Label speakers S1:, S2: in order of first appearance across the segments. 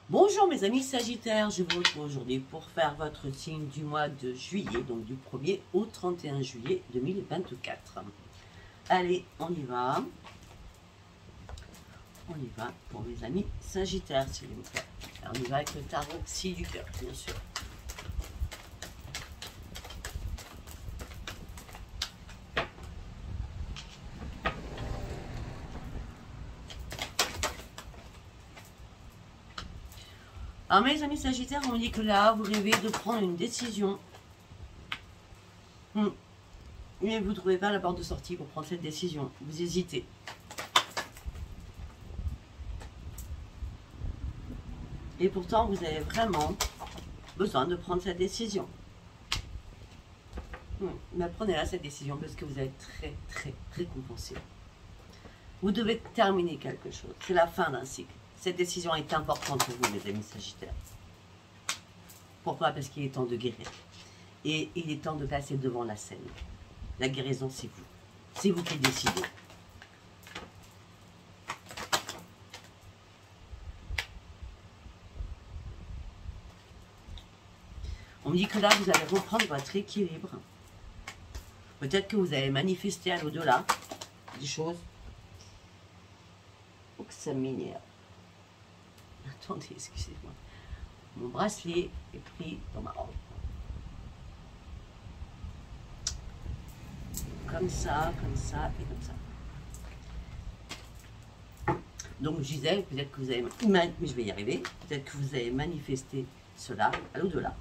S1: Bonjour mes amis Sagittaires, je vous retrouve aujourd'hui pour faire votre signe du mois de juillet, donc du 1er au 31 juillet 2024. Allez, on y va. On y va pour mes amis Sagittaires, s'il vous plaît. Alors, on y va avec le tarot 6 du cœur, bien sûr. Alors mes amis Sagittaires, on me dit que là, vous rêvez de prendre une décision. Mais vous ne trouvez pas la porte de sortie pour prendre cette décision. Vous hésitez. Et pourtant, vous avez vraiment besoin de prendre cette décision. Mais prenez-la cette décision parce que vous êtes très récompensé. Vous devez terminer quelque chose. C'est la fin d'un cycle. Cette décision est importante pour vous, mes amis Sagittaires. Pourquoi? Parce qu'il est temps de guérir. Et il est temps de passer devant la scène. La guérison, c'est vous. C'est vous qui décidez. On me dit que là, vous allez reprendre votre équilibre. Peut-être que vous allez manifester à l'au-delà des choses. Oh, que ça m'énerve. Attendez, excusez-moi. Mon bracelet est pris dans ma robe. Comme ça et comme ça. Donc je disais, peut-être que vous avez, mais je vais y arriver, peut-être que vous avez manifesté cela à l'au-delà.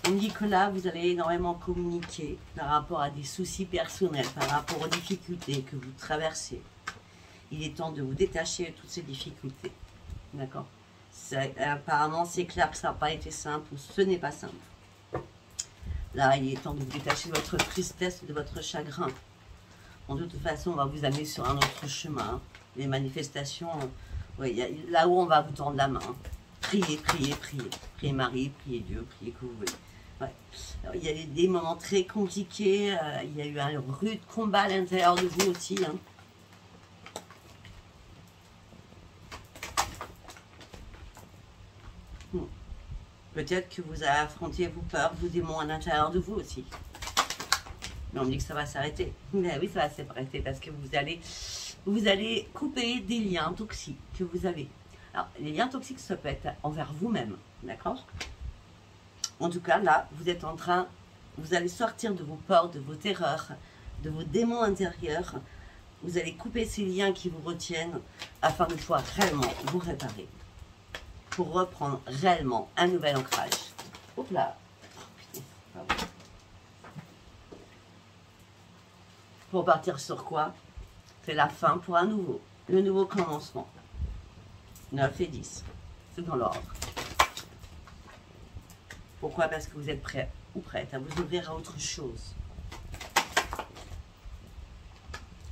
S1: On me dit que là, vous allez énormément communiquer par rapport à des soucis personnels, par rapport aux difficultés que vous traversez. Il est temps de vous détacher de toutes ces difficultés. D'accord? Apparemment, c'est clair que ça n'a pas été simple, ou ce n'est pas simple. Là, il est temps de vous détacher de votre tristesse, de votre chagrin. De toute façon, on va vous amener sur un autre chemin. Les manifestations, là où on va vous tendre la main. Priez. Priez Marie, priez Dieu, priez que vous voulez. Ouais. Alors, il y a eu des moments très compliqués, il y a eu un rude combat à l'intérieur de vous aussi. Peut-être que vous avez affronté vos peurs, vos démons à l'intérieur de vous aussi. Mais on me dit que ça va s'arrêter. Mais oui, ça va s'arrêter parce que vous allez couper des liens toxiques que vous avez. Alors, les liens toxiques, ça peut être envers vous-même, d'accord? En tout cas, là, vous êtes en train, vous allez sortir de vos peurs, de vos terreurs, de vos démons intérieurs. Vous allez couper ces liens qui vous retiennent afin de pouvoir réellement vous réparer. Pour reprendre réellement un nouvel ancrage. Hop là. Oh, putain, pardon. Pour partir sur quoi? C'est la fin pour un nouveau. Le nouveau commencement. 9 et 10. C'est dans l'ordre. Pourquoi? Parce que vous êtes prêt ou prête à vous ouvrir à autre chose.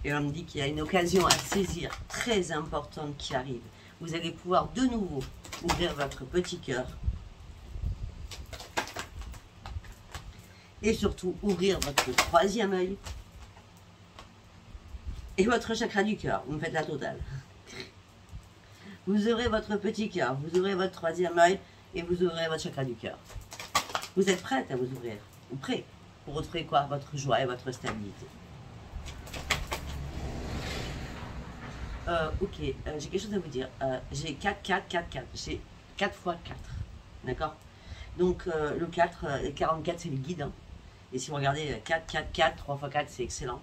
S1: Et on me dit qu'il y a une occasion à saisir très importante qui arrive. Vous allez pouvoir de nouveau ouvrir votre petit cœur. Et surtout ouvrir votre troisième œil. Et votre chakra du cœur. Vous me faites la totale. Vous ouvrez votre petit cœur, vous ouvrez votre troisième œil et vous ouvrez votre chakra du cœur. Vous êtes prête à vous ouvrir, ou prêt pour retrouver quoi? Votre joie et votre stabilité. Ok, j'ai quelque chose à vous dire. J'ai 4. J'ai 4 x 4. D'accord? Donc le 4, 44 c'est le guide. Et si vous regardez 4, 3 x 4 c'est excellent.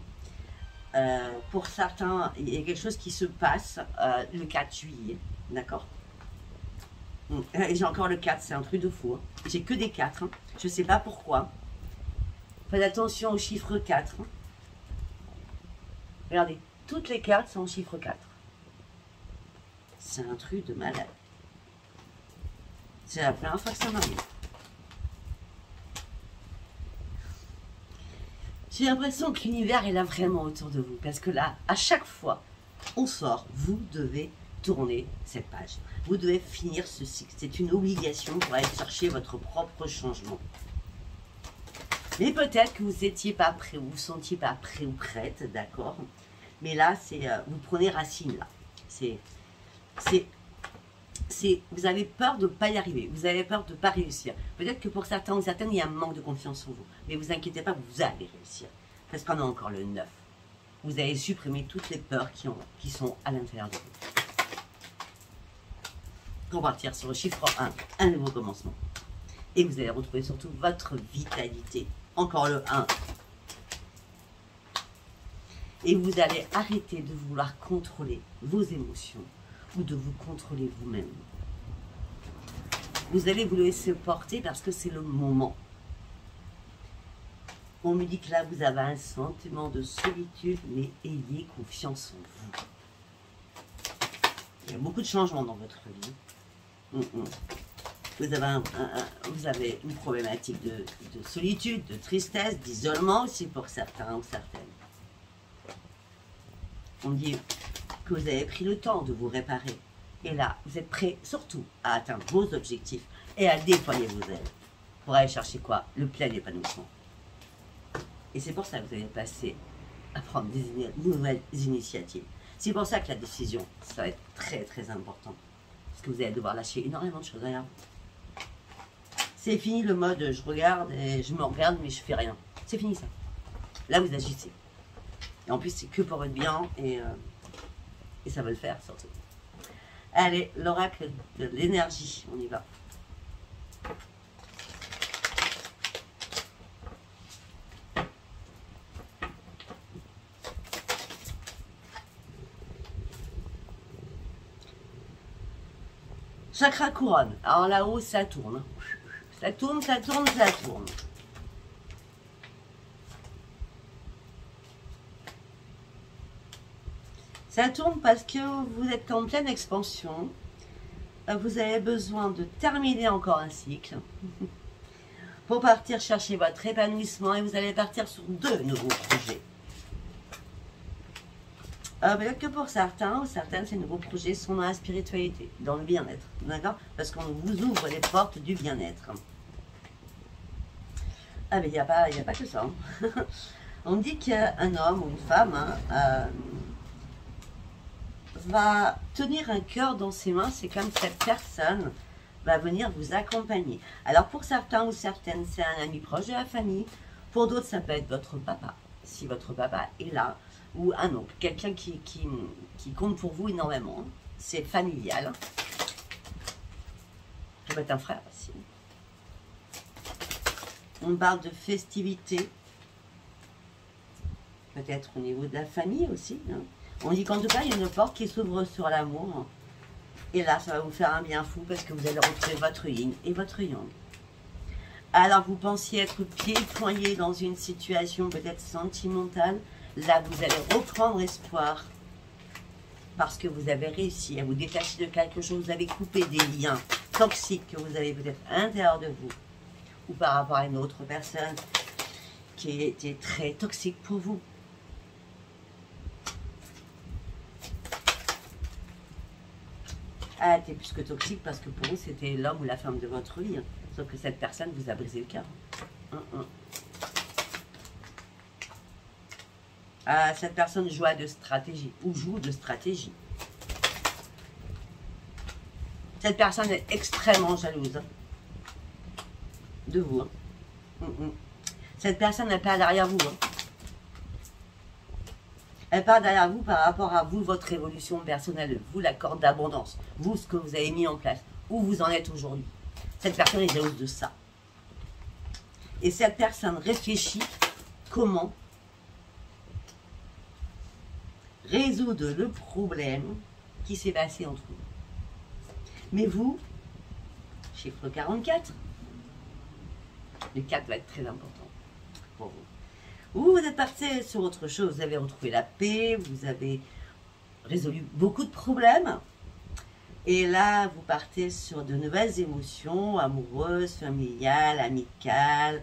S1: Pour certains, il y a quelque chose qui se passe le 4 juillet. D'accord? Et j'ai encore le 4, c'est un truc de fou. J'ai que des 4. Je ne sais pas pourquoi. Faites attention au chiffre 4. Regardez, toutes les cartes sont au chiffre 4. C'est un truc de malade. C'est la première fois que ça m'arrive. J'ai l'impression que l'univers est là vraiment autour de vous. Parce que là, à chaque fois, on sort, vous devez tourner cette page. Vous devez finir ce cycle. C'est une obligation pour aller chercher votre propre changement. Mais peut-être que vous n'étiez pas prêt, ou vous ne sentiez pas prêt ou prête, d'accord. Mais là, c'est vous prenez racine, là. Vous avez peur de ne pas y arriver, vous avez peur de ne pas réussir. Peut-être que pour certains ou certaines, il y a un manque de confiance en vous. Mais vous inquiétez pas, vous allez réussir. Parce qu'on a encore le 9. Vous avez supprimé toutes les peurs qui sont à l'intérieur de vous. On va partir sur le chiffre 1, un nouveau commencement. Et vous allez retrouver surtout votre vitalité. Encore le 1. Et vous allez arrêter de vouloir contrôler vos émotions ou de vous contrôler vous-même. Vous allez vous laisser porter parce que c'est le moment. On me dit que là, vous avez un sentiment de solitude, mais ayez confiance en vous. Il y a beaucoup de changements dans votre vie. Vous avez une problématique de solitude, de tristesse, d'isolement aussi pour certains ou certaines. On dit que vous avez pris le temps de vous réparer. Et là, vous êtes prêt surtout à atteindre vos objectifs et à déployer vos ailes. Pour aller chercher quoi? Le plein épanouissement. Et c'est pour ça que vous allez passer à prendre des nouvelles initiatives. C'est pour ça que la décision, ça va être très très important. Parce que vous allez devoir lâcher énormément de choses derrière vous. C'est fini le mode je regarde et je me regarde mais je fais rien. C'est fini ça. Là vous agissez. Et en plus c'est que pour votre bien et ça va le faire surtout. Allez, l'oracle de l'énergie, on y va. Chakra couronne. Alors là-haut, ça tourne. Ça tourne, ça tourne, ça tourne. Ça tourne parce que vous êtes en pleine expansion. Vous avez besoin de terminer encore un cycle pour partir chercher votre épanouissement et vous allez partir sur 2 nouveaux projets. Peut-être que pour certains ou certaines, ces nouveaux projets sont dans la spiritualité, dans le bien-être, d'accord? Parce qu'on vous ouvre les portes du bien-être. Ah mais il n'y a pas que ça. Hein. On dit qu'un homme ou une femme va tenir un cœur dans ses mains, c'est comme cette personne va venir vous accompagner. Alors pour certains ou certaines, c'est un ami proche de la famille. Pour d'autres, ça peut être votre papa, si votre papa est là. Ou un oncle, quelqu'un qui compte pour vous énormément. C'est familial. Ça peut être un frère aussi. On parle de festivités. Peut-être au niveau de la famille aussi. Hein. On dit qu'en tout cas, il y a une porte qui s'ouvre sur l'amour. Et là, ça va vous faire un bien fou parce que vous allez retrouver votre yin et votre yang. Alors, vous pensiez être pieds-poignés dans une situation peut-être sentimentale. Là, vous allez reprendre espoir parce que vous avez réussi à vous détacher de quelque chose. Vous avez coupé des liens toxiques que vous avez peut-être à l'intérieur de vous ou par rapport à une autre personne qui était très toxique pour vous. Ah, elle était plus que toxique parce que pour vous, c'était l'homme ou la femme de votre vie. Hein. Sauf que cette personne vous a brisé le cœur. Ah, cette personne joue de stratégie ou joue de stratégie. Cette personne est extrêmement jalouse hein, de vous. Hein. Cette personne n'est pas derrière vous. Hein. Elle part derrière vous par rapport à vous, votre évolution personnelle, vous, la corde d'abondance, vous, ce que vous avez mis en place, où vous en êtes aujourd'hui. Cette personne est jalouse de ça. Et cette personne réfléchit comment résoudre le problème qui s'est passé entre vous. Mais vous, chiffre 44, le 4 va être très important pour vous. Vous êtes parti sur autre chose, vous avez retrouvé la paix, vous avez résolu beaucoup de problèmes. Et là, vous partez sur de nouvelles émotions, amoureuses, familiales, amicales.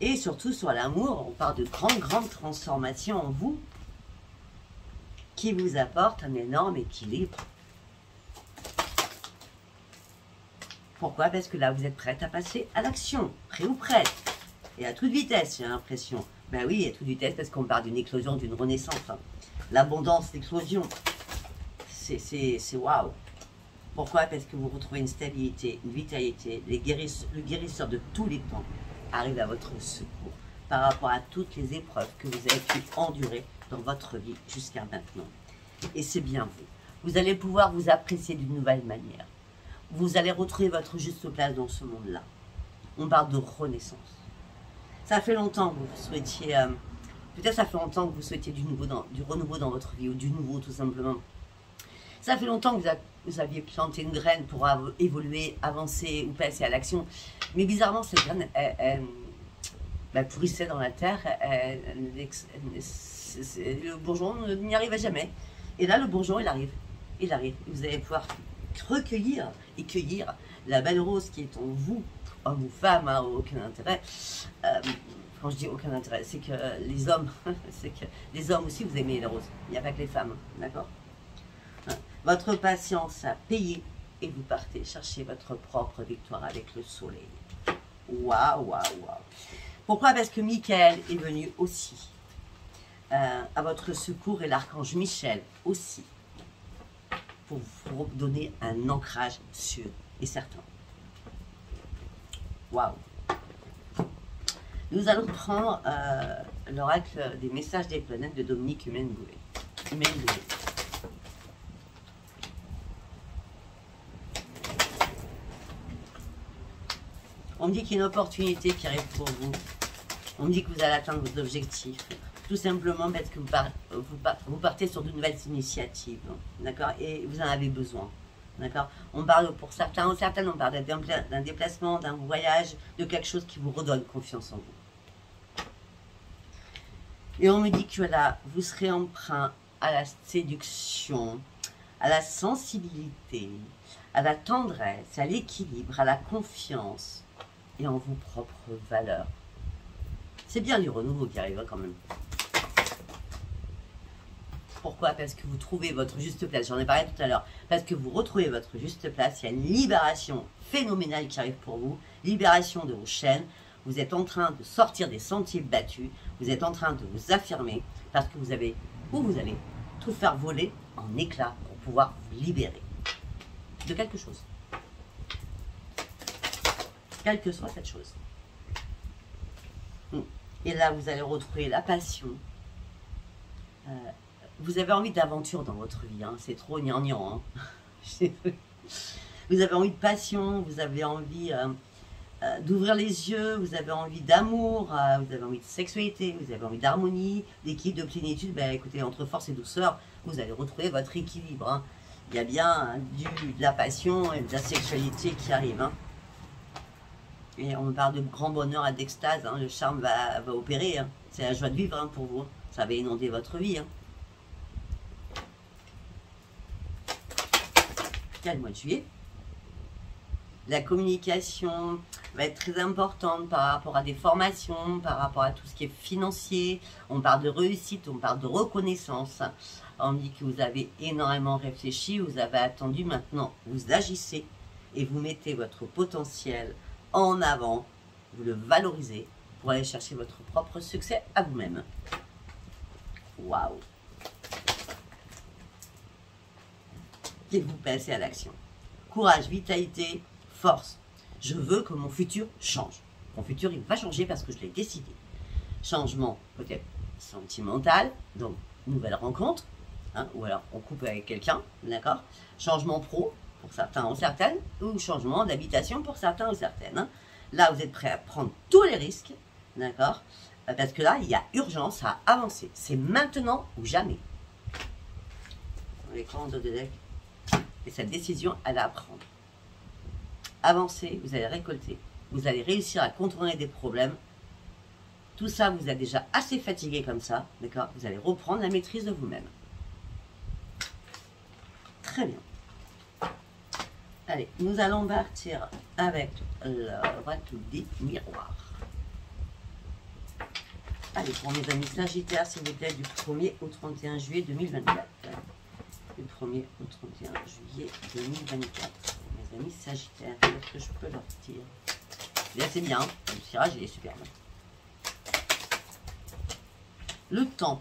S1: Et surtout sur l'amour, on parle de grandes transformations en vous qui vous apportent un énorme équilibre. Pourquoi? Parce que là, vous êtes prête à passer à l'action, prêt ou prête. Et à toute vitesse, j'ai l'impression. Ben oui, à toute vitesse, parce qu'on parle d'une éclosion, d'une renaissance. Hein. L'abondance, l'éclosion. C'est waouh. Pourquoi? Parce que vous retrouvez une stabilité, une vitalité. Le guérisseur de tous les temps arrive à votre secours par rapport à toutes les épreuves que vous avez pu endurer dans votre vie jusqu'à maintenant. Et c'est bien vous. Vous allez pouvoir vous apprécier d'une nouvelle manière. Vous allez retrouver votre juste place dans ce monde-là. On parle de renaissance. Ça fait longtemps que vous souhaitiez, peut-être ça fait longtemps que vous souhaitiez du renouveau dans votre vie, ou du nouveau tout simplement. Ça fait longtemps que vous aviez planté une graine pour évoluer, avancer ou passer à l'action. Mais bizarrement, cette graine, elle pourrissait dans la terre, le bourgeon n'y arrivait jamais. Et là, le bourgeon, il arrive. Il arrive. Vous allez pouvoir recueillir et cueillir la belle rose qui est en vous, homme ou femme, hein, aucun intérêt. Quand je dis aucun intérêt, c'est que les hommes, c'est que les hommes aussi, vous aimez les roses. Il n'y a pas que les femmes, d'accord? Votre patience a payé et vous partez chercher votre propre victoire avec le soleil. Waouh, waouh, waouh. Pourquoi? Parce que Michael est venu aussi à votre secours et l'archange Michel aussi pour vous donner un ancrage sûr et certain. Waouh. Nous allons prendre l'oracle des messages des planètes de Dominique Humaine-Bouvet. On me dit qu'il y a une opportunité qui arrive pour vous. On me dit que vous allez atteindre vos objectifs. Tout simplement parce que vous partez sur de nouvelles initiatives. D'accord? Et vous en avez besoin. D'accord? On parle pour certains ou certaines, on parle d'un déplacement, d'un voyage, de quelque chose qui vous redonne confiance en vous. Et on me dit que là, vous serez emprunt à la séduction, à la sensibilité, à la tendresse, à l'équilibre, à la confiance et en vos propres valeurs. C'est bien du renouveau qui arrive quand même. Pourquoi? Parce que vous trouvez votre juste place. J'en ai parlé tout à l'heure. Parce que vous retrouvez votre juste place. Il y a une libération phénoménale qui arrive pour vous. Libération de vos chaînes. Vous êtes en train de sortir des sentiers battus. Vous êtes en train de vous affirmer. Parce que vous avez, où vous allez, tout faire voler en éclats pour pouvoir vous libérer de quelque chose. Quelle que soit cette chose. Et là, vous allez retrouver la passion. Vous avez envie d'aventure dans votre vie, hein. C'est trop gnangnan. Hein. Vous avez envie de passion, vous avez envie d'ouvrir les yeux, vous avez envie d'amour, vous avez envie de sexualité, vous avez envie d'harmonie, d'équilibre, de plénitude. Ben, écoutez, entre force et douceur, vous allez retrouver votre équilibre. Hein. Il y a bien de la passion et de la sexualité qui arrivent. Hein. Et on parle de grand bonheur et d'extase. Hein. Le charme va opérer. Hein. C'est la joie de vivre hein, pour vous. Ça va inonder votre vie. Hein. Le mois de juillet. La communication va être très importante par rapport à des formations, par rapport à tout ce qui est financier. On parle de réussite, on parle de reconnaissance. On dit que vous avez énormément réfléchi, vous avez attendu, maintenant vous agissez et vous mettez votre potentiel en avant, vous le valorisez pour aller chercher votre propre succès à vous-même. Waouh! Et vous passez à l'action. Courage, vitalité, force. Je veux que mon futur change. Mon futur, il va changer parce que je l'ai décidé. Changement peut-être sentimental, donc nouvelle rencontre, hein, ou alors on coupe avec quelqu'un, d'accord? Changement pro pour certains ou certaines, ou changement d'habitation pour certains ou certaines. Hein. Là, vous êtes prêts à prendre tous les risques, d'accord? Parce que là, il y a urgence à avancer. C'est maintenant ou jamais. L'écran de deck. Et cette décision, elle a à prendre. Avancez, vous allez récolter. Vous allez réussir à contourner des problèmes. Tout ça, vous êtes déjà assez fatigué comme ça, d'accord? Vous allez reprendre la maîtrise de vous-même. Très bien. Allez, nous allons partir avec l'oracle des miroirs. Allez, pour mes amis Sagittaires, s'il vous plaît, du 1er au 31 juillet 2024. Du 1er au 31 juillet 2024. Mes amis Sagittaires, qu'est-ce que je peux leur dire? Là, c'est bien, le tirage, il est superbe. le temps.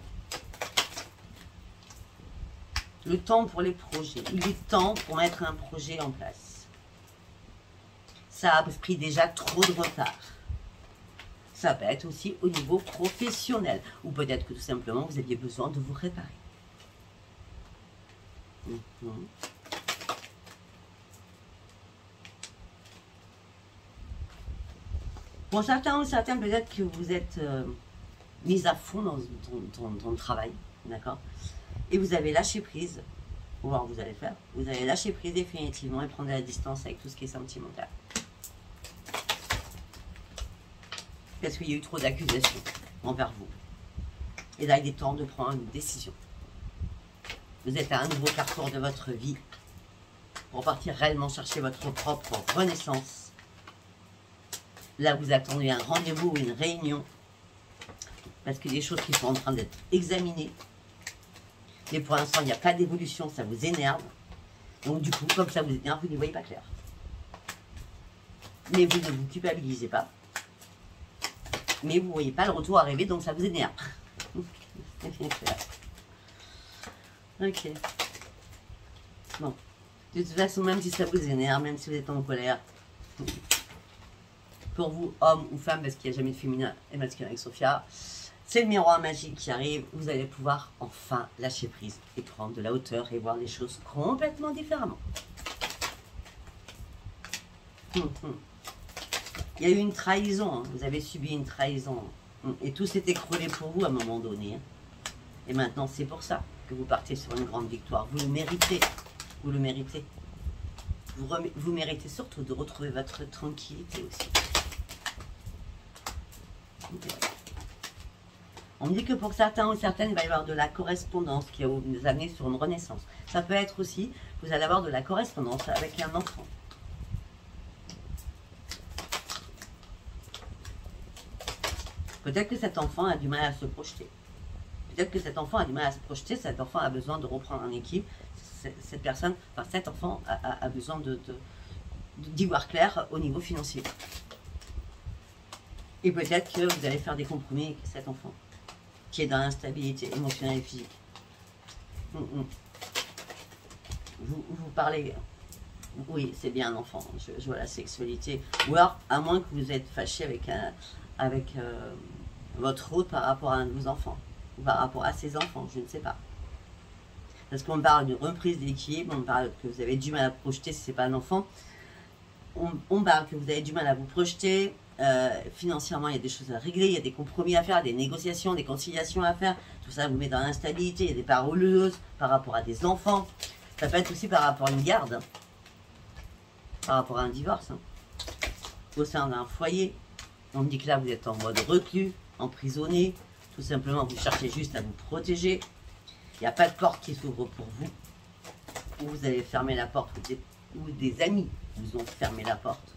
S1: Le temps pour les projets. Il est temps pour mettre un projet en place. Ça a pris déjà trop de retard. Ça peut être aussi au niveau professionnel. Ou peut-être que tout simplement, vous aviez besoin de vous réparer. Pour certains ou certaines, peut-être que vous êtes mis à fond dans le travail. D'accord? Et vous avez lâché prise. Ou alors vous allez faire. Vous allez lâcher prise définitivement et prendre de la distance avec tout ce qui est sentimental. Parce qu'il y a eu trop d'accusations envers vous. Et là, il est temps de prendre une décision. Vous êtes à un nouveau carrefour de votre vie pour partir réellement chercher votre propre renaissance. Là, vous attendez un rendez-vous ou une réunion parce qu'il y a des choses qui sont en train d'être examinées. Mais pour l'instant, il n'y a pas d'évolution, ça vous énerve. Donc du coup, comme ça vous énerve, vous n'y voyez pas clair. Mais vous ne vous culpabilisez pas. Mais vous ne voyez pas le retour arriver, donc ça vous énerve. Ok. Bon. De toute façon, même si ça vous énerve, même si vous êtes en colère, pour vous, homme ou femme, parce qu'il n'y a jamais de féminin et masculin avec Sophia, c'est le miroir magique qui arrive. Vous allez pouvoir enfin lâcher prise et prendre de la hauteur et voir les choses complètement différemment. Il y a eu une trahison, hein. Vous avez subi une trahison. Et tout s'est écroulé pour vous à un moment donné. Hein. Et maintenant, c'est pour ça que vous partez sur une grande victoire. Vous le méritez. Vous le méritez. Vous méritez surtout de retrouver votre tranquillité aussi. On me dit que pour certains ou certaines, il va y avoir de la correspondance qui va vous amener sur une renaissance. Ça peut être aussi, vous allez avoir de la correspondance avec un enfant. Peut-être que cet enfant a du mal à se projeter. Peut-être que cet enfant a du mal à se projeter, cet enfant a besoin de reprendre en équipe. Cette personne, enfin cet enfant a besoin d'y voir clair au niveau financier. Et peut-être que vous allez faire des compromis avec cet enfant qui est dans l'instabilité émotionnelle et physique. Vous parlez, oui, c'est bien un enfant, je vois la sexualité. Ou alors, à moins que vous êtes fâché avec votre hôte par rapport à un de vos enfants, ou par rapport à ses enfants, je ne sais pas. Parce qu'on parle d'une reprise d'équilibre, on parle que vous avez du mal à projeter si ce n'est pas un enfant. On parle que vous avez du mal à vous projeter. Financièrement, il y a des choses à régler, il y a des compromis à faire, des négociations, des conciliations à faire. Tout ça vous met dans l'instabilité. Il y a des paroleuses par rapport à des enfants. Ça peut être aussi par rapport à une garde, hein. Par rapport à un divorce, hein. Au sein d'un foyer. On me dit que là, vous êtes en mode reclus, emprisonné. Tout simplement, vous cherchez juste à vous protéger. Il n'y a pas de porte qui s'ouvre pour vous. Ou vous avez fermé la porte, ou des amis vous ont fermé la porte.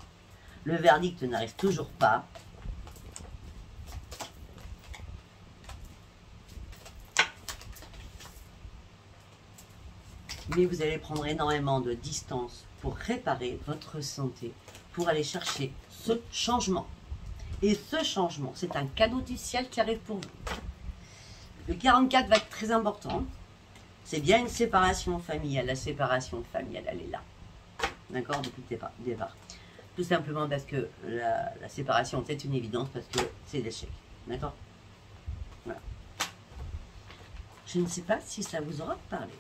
S1: Le verdict n'arrive toujours pas. Mais vous allez prendre énormément de distance pour réparer votre santé, pour aller chercher ce changement. Et ce changement, c'est un cadeau du ciel qui arrive pour vous. Le 44 va être très important. C'est bien une séparation familiale. La séparation familiale, elle est là. D'accord? Depuis le départ. Tout simplement parce que la séparation, c'est une évidence, parce que c'est l'échec. D'accord? Voilà. Je ne sais pas si ça vous aura parlé.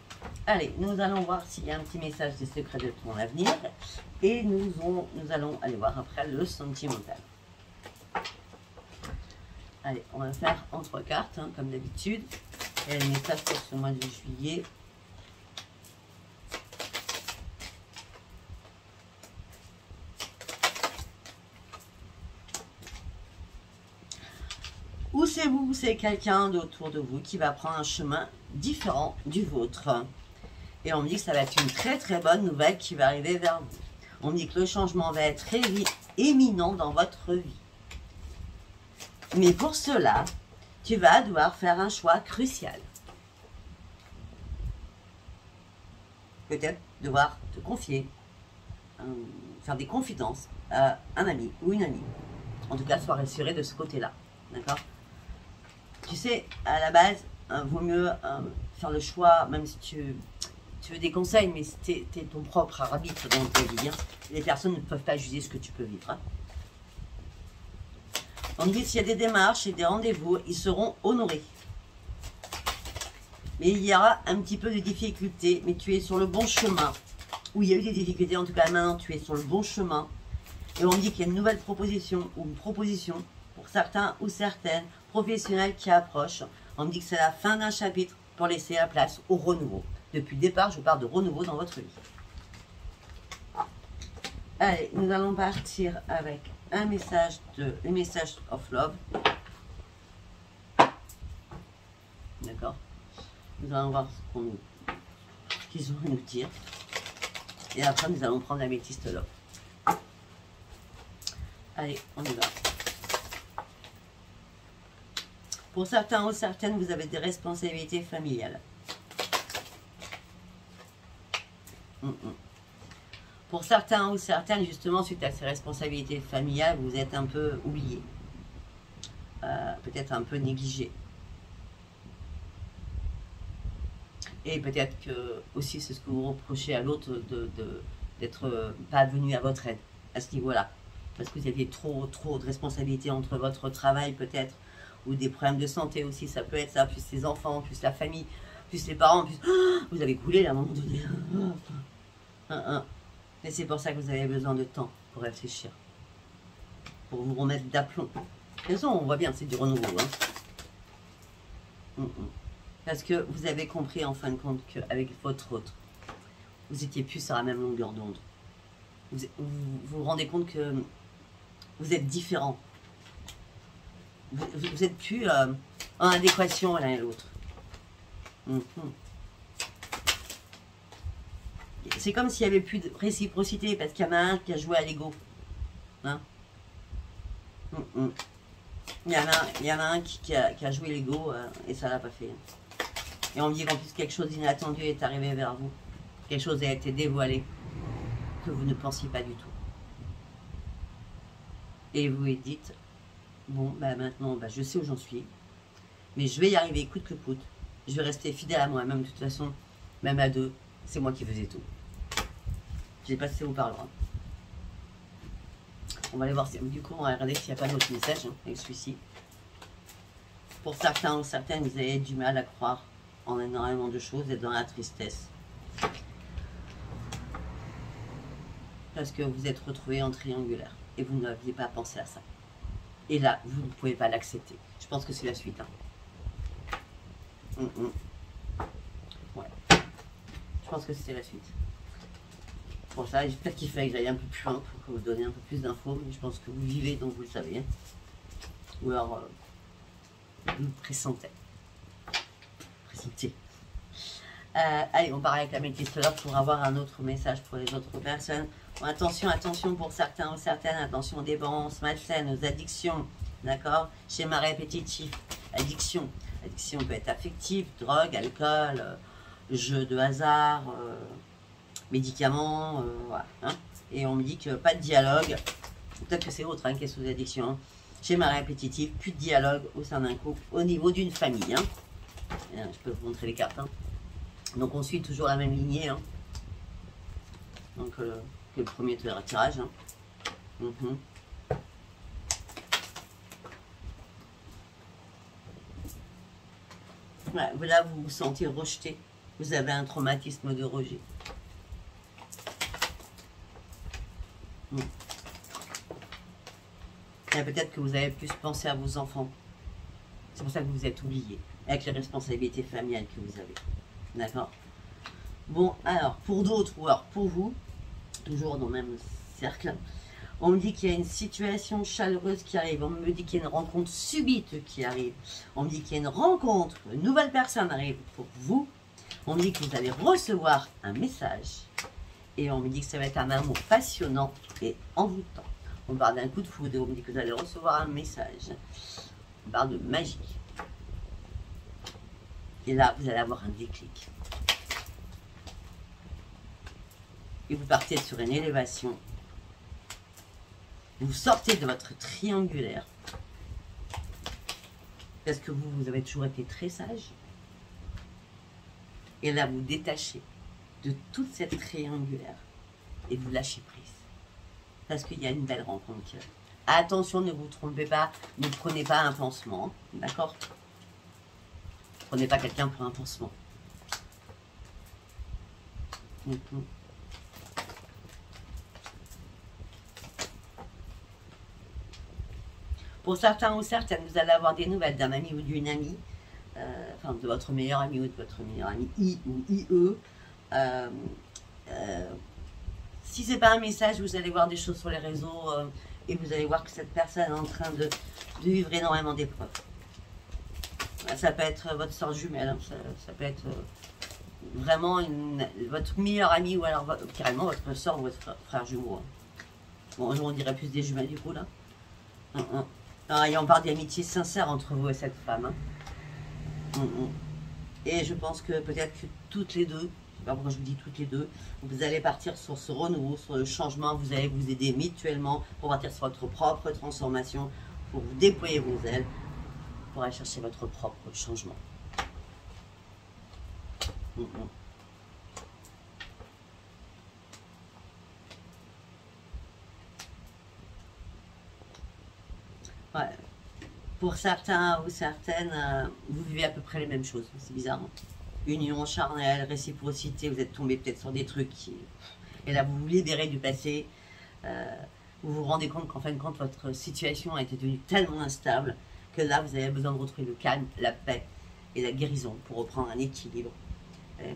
S1: Allez, nous allons voir s'il y a un petit message des secrets de ton avenir. Et nous allons aller voir après le sentimental. Allez, on va faire en 3 cartes, hein, comme d'habitude. Et le message pour ce mois de juillet. Ou c'est vous, ou c'est quelqu'un d'autour de vous qui va prendre un chemin différent du vôtre. Et on me dit que ça va être une très très bonne nouvelle qui va arriver vers vous. On me dit que le changement va être éminent dans votre vie. Mais pour cela, tu vas devoir faire un choix crucial. Peut-être devoir te confier, faire des confidences à un ami ou une amie. En tout cas, sois rassuré de ce côté-là. D'accord? Tu sais, à la base, vaut mieux faire le choix, même si tu veux des conseils, mais c'est ton propre arbitre dans ta vie. Hein. Les personnes ne peuvent pas juger ce que tu peux vivre. Hein. On dit s'il y a des démarches et des rendez-vous, ils seront honorés. Mais il y aura un petit peu de difficultés, mais tu es sur le bon chemin. Ou il y a eu des difficultés, en tout cas maintenant tu es sur le bon chemin. Et on me dit qu'il y a une nouvelle proposition, ou une proposition, pour certains ou certaines professionnels qui approchent. On me dit que c'est la fin d'un chapitre pour laisser la place au renouveau. Depuis le départ, je parle de renouveau dans votre vie. Allez, nous allons partir avec un message of love. D'accord. Nous allons voir ce qu'ils ont à nous dire. Et après, nous allons prendre l'améthyste love. Allez, on y va. Pour certains ou certaines, vous avez des responsabilités familiales. Pour certains ou certaines, justement, suite à ces responsabilités familiales, vous êtes un peu oublié. Peut-être un peu négligé. Et peut-être que aussi c'est ce que vous reprochez à l'autre d'être pas venu à votre aide à ce niveau-là. Parce que vous aviez trop de responsabilités entre votre travail peut-être, ou des problèmes de santé aussi, ça peut être ça, plus les enfants, plus la famille, plus les parents, plus... vous avez coulé là, à un moment donné. Et c'est pour ça que vous avez besoin de temps pour réfléchir. Pour vous remettre d'aplomb. De toute façon, on voit bien, c'est du renouveau. Hein. Parce que vous avez compris en fin de compte qu'avec votre autre, vous étiez plus sur la même longueur d'onde. Vous rendez compte que vous êtes différents. Vous êtes plus en adéquation l'un et l'autre. C'est comme s'il n'y avait plus de réciprocité parce qu'il y en a un qui a joué à l'ego. Hein? Il y en a un qui a joué l'ego et ça l'a pas fait. Et on me dit qu'en plus quelque chose d'inattendu est arrivé vers vous. Quelque chose a été dévoilé que vous ne pensiez pas du tout. Et vous vous dites, bon, bah maintenant, je sais où j'en suis, mais je vais y arriver coûte que coûte. Je vais rester fidèle à moi-même, de toute façon, même à deux, c'est moi qui faisais tout. Je ne sais pas si ça vous parlera. On va aller voir, du coup, on va regarder s'il n'y a pas d'autres messages avec celui-ci. Pour certains ou certaines, vous avez du mal à croire en énormément de choses et dans la tristesse. Parce que vous êtes retrouvé en triangulaire et vous n'aviez pas pensé à ça. Et là, vous ne pouvez pas l'accepter. Je pense que c'est la suite. Hein. Ouais. Je pense que c'est la suite. Pour ça, j'espère qu'il fallait que j'aille un peu plus loin pour vous donner un peu plus d'infos. Mais je pense que vous vivez, donc vous le savez. Hein. Ou alors, vous le pressentez. Allez, on part avec la métisse là pour avoir un autre message pour les autres personnes. Bon, attention, attention pour certains ou certaines, attention aux dépendances malsaines, aux addictions, d'accord? Schéma répétitif, addiction. Addiction peut être affective, drogue, alcool, jeu de hasard, médicaments, voilà. Hein. Et on me dit que pas de dialogue, peut-être que c'est autre qui est sous addiction. Hein. Schéma répétitif, plus de dialogue au sein d'un couple, au niveau d'une famille. Hein. Je peux vous montrer les cartes. Hein. Donc on suit toujours la même lignée. Hein. Donc que le premier tirage. Hein. Voilà, là, vous vous sentez rejeté. Vous avez un traumatisme de rejet. Et peut-être que vous avez plus pensé à vos enfants. C'est pour ça que vous êtes oublié. Avec les responsabilités familiales que vous avez. D'accord? Bon, alors, pour d'autres, ou alors pour vous, toujours dans le même cercle, on me dit qu'il y a une situation chaleureuse qui arrive. On me dit qu'il y a une rencontre subite qui arrive. On me dit qu'il y a une rencontre, une nouvelle personne arrive pour vous. On me dit que vous allez recevoir un message. Et on me dit que ça va être un amour passionnant et envoûtant. On parle d'un coup de foudre. On me dit que vous allez recevoir un message. On parle de magie. Et là, vous allez avoir un déclic. Et vous partez sur une élévation. Vous sortez de votre triangulaire. Parce que vous avez toujours été très sage. Et là, vous détachez de toute cette triangulaire et vous lâchez prise. Parce qu'il y a une belle rencontre. Attention, ne vous trompez pas, ne prenez pas un pansement, d'accord? Prenez pas quelqu'un pour un pansement. Pour certains ou certaines, vous allez avoir des nouvelles d'un ami ou d'une amie, enfin de votre meilleur ami ou de votre meilleur ami, I ou IE. Si ce n'est pas un message, vous allez voir des choses sur les réseaux et vous allez voir que cette personne est en train de vivre énormément d'épreuves. Ça peut être votre soeur jumelle, hein, ça peut être vraiment votre meilleur ami ou alors carrément votre soeur ou votre frère jumeau. Hein. Bon, on dirait plus des jumelles du coup là. Et on parle d'amitié sincère entre vous et cette femme. Hein. Et je pense que peut-être que toutes les deux, je ne sais pas pourquoi je vous dis toutes les deux, vous allez partir sur ce renouveau, sur le changement, vous allez vous aider mutuellement pour partir sur votre propre transformation, pour vous déployer vos ailes, pour aller chercher votre propre changement. Ouais. Pour certains ou certaines, vous vivez à peu près les mêmes choses, c'est bizarre. Hein, union charnelle, réciprocité, vous êtes tombé peut-être sur des trucs qui... Et là, vous vous libérez du passé, vous vous rendez compte qu'en fin de compte, votre situation a été devenue tellement instable que là, vous avez besoin de retrouver le calme, la paix et la guérison pour reprendre un équilibre.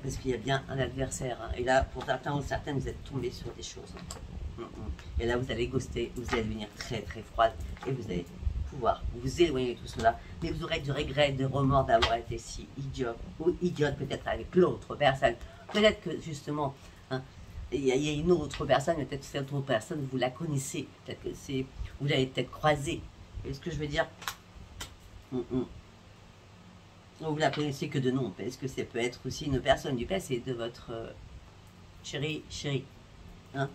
S1: Parce qu'il y a bien un adversaire. Hein. Et là, pour certains ou certaines, vous êtes tombé sur des choses. Et là, vous allez ghoster, vous allez devenir très très froide et vous allez pouvoir vous éloigner de tout cela. Mais vous aurez du regret, de remords d'avoir été si idiot ou idiote peut-être avec l'autre personne. Peut-être que justement, hein, il y a une autre personne, peut-être que cette autre personne, vous la connaissez. Peut-être que c'est, vous l'avez peut-être croisée. Est ce que je veux dire? Vous la connaissez que de nom, parce que ça peut être aussi une personne du passé de votre chéri. Hein?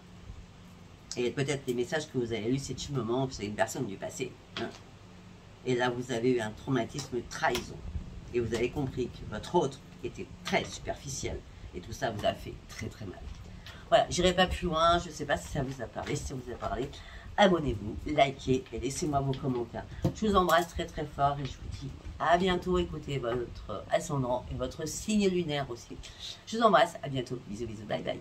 S1: Et peut-être les messages que vous avez lus, c'est du moment, c'est une personne du passé. Hein? Et là, vous avez eu un traumatisme de trahison. Et vous avez compris que votre autre était très superficiel. Et tout ça vous a fait très très mal. Voilà, j'irai pas plus loin, je ne sais pas si ça vous a parlé. Si ça vous a parlé, abonnez-vous, likez et laissez-moi vos commentaires. Je vous embrasse très très fort et je vous dis à bientôt. Écoutez votre ascendant et votre signe lunaire aussi. Je vous embrasse, à bientôt. Bisous, bisous, bye bye.